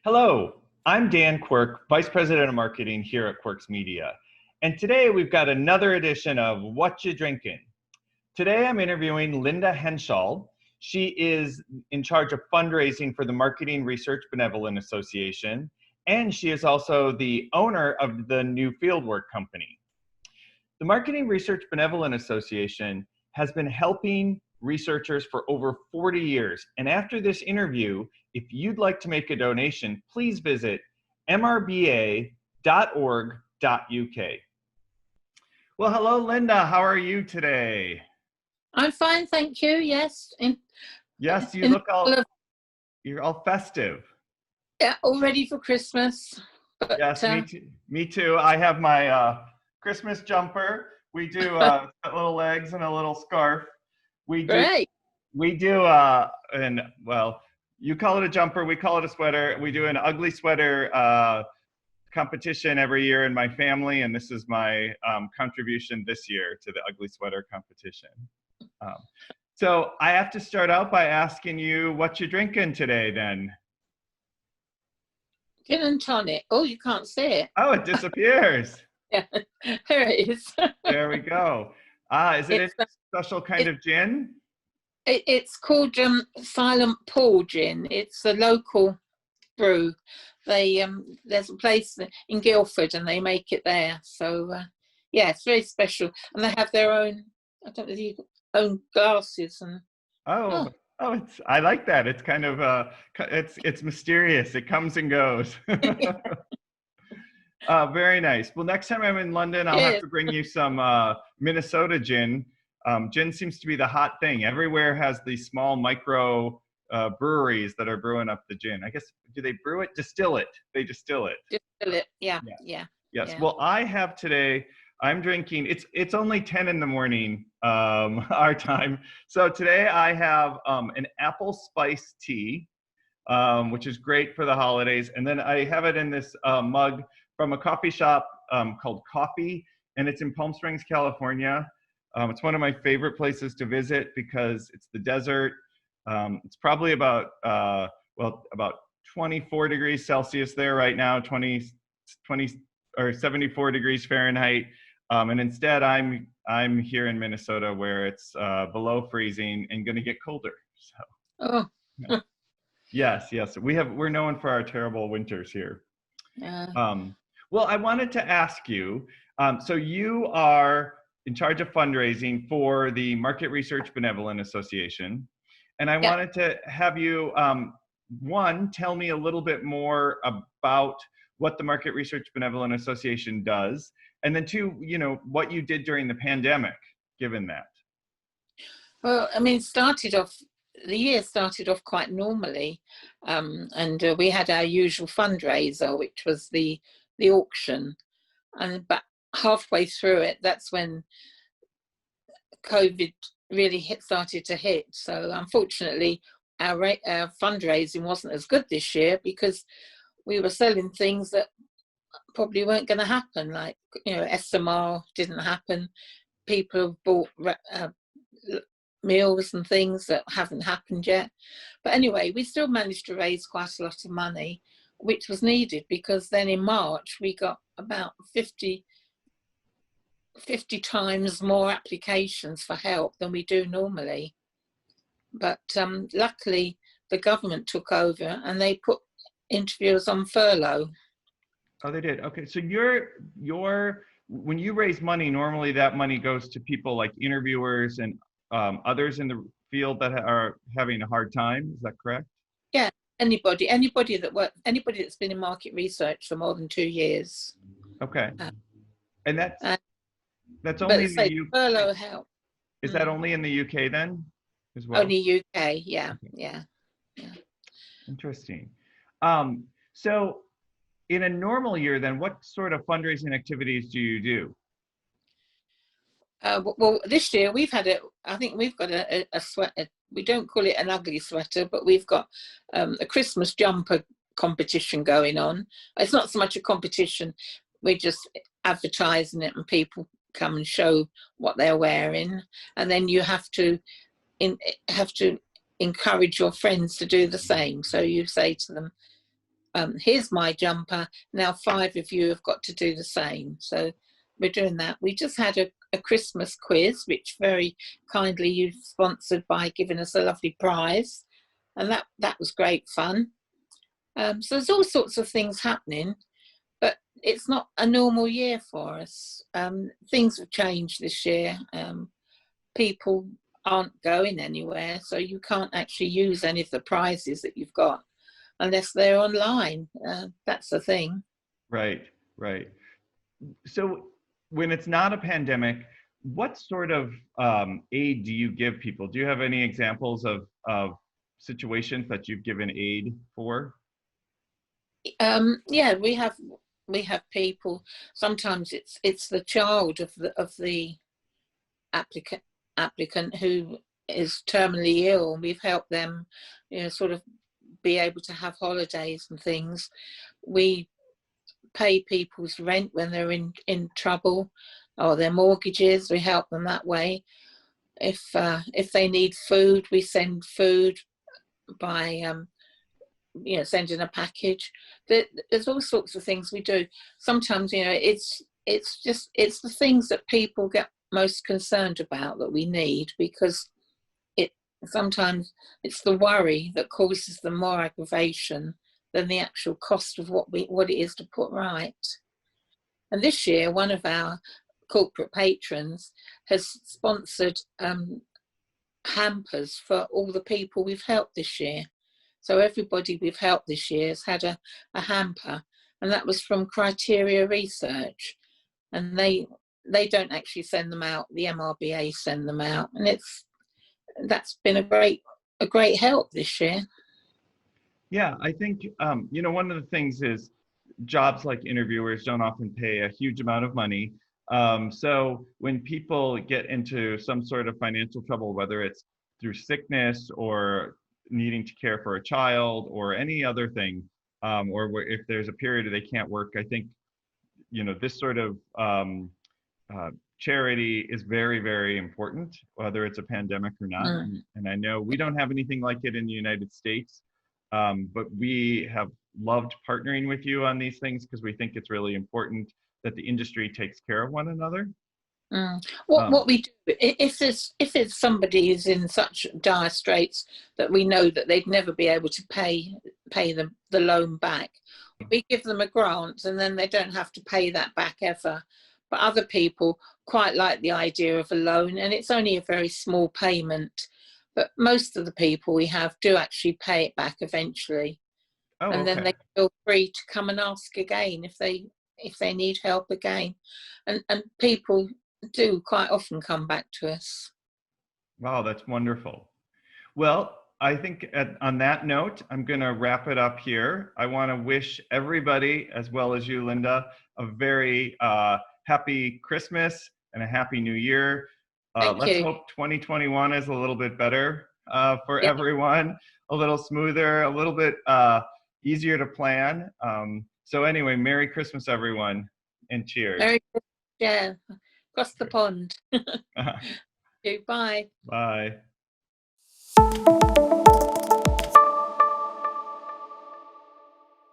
Hello, I'm Dan Quirk, Vice President of Marketing here at Quirks Media. And today we've got another edition of What You Drinkin'. Today I'm interviewing Linda Henshall. She is in charge of fundraising for the Marketing Research Benevolent Association, and she is also the owner of the new fieldwork company. The Marketing Research Benevolent Association has been helping researchers for over 40 years. And after this interview, if you'd like to make a donation, please visit mrba.org.uk. Well, hello, Linda. How are you today? I'm fine, thank you. Yes. Yes, you look you're all festive. Yeah, all ready for Christmas. But, yes, me too. I have my Christmas jumper. We do little legs and a little scarf. We do, and well, you call it a jumper, we call it a sweater. We do an ugly sweater competition every year in my family, and this is my contribution this year to the ugly sweater competition. So I have to start out by asking you what you're drinking today then. Gin and tonic. Oh, you can't see it. Oh, it disappears. Yeah, there it is. There we go. Is it a special kind of gin? It's called Silent Paul Gin. It's a local brew. There's a place in Guildford and they make it there. So yeah, it's very special. And they have their own, I don't know if you own glasses and I like that. It's kind of it's mysterious. It comes and goes. Very nice. Well, next time I'm in London, I'll have to bring you some Minnesota gin. Gin seems to be the hot thing. Everywhere has these small micro breweries that are brewing up the gin. I guess, do they brew it? Distill it. They distill it. Distill it. Yeah. Yes. Yeah. Well, I have today, I'm drinking, it's only 10 in the morning, our time. So today I have an apple spice tea, which is great for the holidays. And then I have it in this mug from a coffee shop called Coffee, and it's in Palm Springs, California. It's one of my favorite places to visit because it's the desert. It's probably about 24 degrees Celsius there right now, 20 or 74 degrees Fahrenheit. And instead I'm here in Minnesota where it's below freezing and going to get colder. So yes, we're known for our terrible winters here. Well, I wanted to ask you, so you are in charge of fundraising for the Market Research Benevolent Association. And I wanted to have you, one, tell me a little bit more about what the Market Research Benevolent Association does. And then two, what you did during the pandemic, given that. Well, I mean, the year started off quite normally. And we had our usual fundraiser, which was the auction. But halfway through it, that's when COVID really started to hit. So unfortunately, our fundraising wasn't as good this year because we were selling things that probably weren't going to happen. Like, SMR didn't happen. People bought meals and things that haven't happened yet. But anyway, we still managed to raise quite a lot of money, which was needed because then in March we got about 50 times more applications for help than we do normally. But luckily the government took over and they put interviewers on furlough. Oh, they did. Okay, so when you raise money, normally that money goes to people like interviewers and others in the field that are having a hard time. Is that correct? Yeah, anybody that's been in market research for more than 2 years. Okay, and that's only in the UK. Furlough help. Is that only in the UK then, as well? Only UK, yeah. Interesting. So, in a normal year, then, what sort of fundraising activities do you do? Well, this year we've had I think we've got a sweater. We don't call it an ugly sweater, but we've got a Christmas jumper competition going on. It's not so much a competition. We're just advertising it and people come and show what they're wearing. And then you have to encourage your friends to do the same. So you say to them, here's my jumper, now 5 of you have got to do the same. So we're doing that. We just had a Christmas quiz, which very kindly you sponsored by giving us a lovely prize, and that was great fun. So there's all sorts of things happening, but it's not a normal year for us. Things have changed this year. People aren't going anywhere, so you can't actually use any of the prizes that you've got unless they're online. That's the thing. Right, right. So when it's not a pandemic, what sort of aid do you give people? Do you have any examples of situations that you've given aid for? Yeah, we have people. Sometimes it's the child of the applicant who is terminally ill, and we've helped them, sort of be able to have holidays and things. We pay people's rent when they're in trouble, or their mortgages. We help them that way. If they need food, we send food by sending a package. There's all sorts of things we do. Sometimes it's the things that people get most concerned about that we need, because sometimes it's the worry that causes them more aggravation than the actual cost of what it is to put right. And this year, one of our corporate patrons has sponsored hampers for all the people we've helped this year. So everybody we've helped this year has had a hamper, and that was from Criteria Research. And they don't actually send them out, the MRBA send them out, and that's been a great help this year. Yeah, I think one of the things is jobs like interviewers don't often pay a huge amount of money. So when people get into some sort of financial trouble, whether it's through sickness or needing to care for a child or any other thing, or if there's a period they can't work, I think this sort of charity is very, very important, whether it's a pandemic or not. And I know we don't have anything like it in the United States, but we have loved partnering with you on these things because we think it's really important that the industry takes care of one another. What we do, if somebody is in such dire straits that we know that they'd never be able to pay the loan back, we give them a grant, and then they don't have to pay that back ever. But other people quite like the idea of a loan, and it's only a very small payment. But most of the people we have do actually pay it back eventually. Oh, and then they feel free to come and ask again if they need help again. And people do quite often come back to us. Wow, that's wonderful. Well, I think on that note, I'm going to wrap it up here. I want to wish everybody, as well as you, Linda, a very happy Christmas and a happy New Year. Let's hope 2021 is a little bit better for everyone, a little smoother, a little bit easier to plan. So anyway, Merry Christmas, everyone, and cheers. Merry Christmas, yeah. Across the pond. Bye. Bye.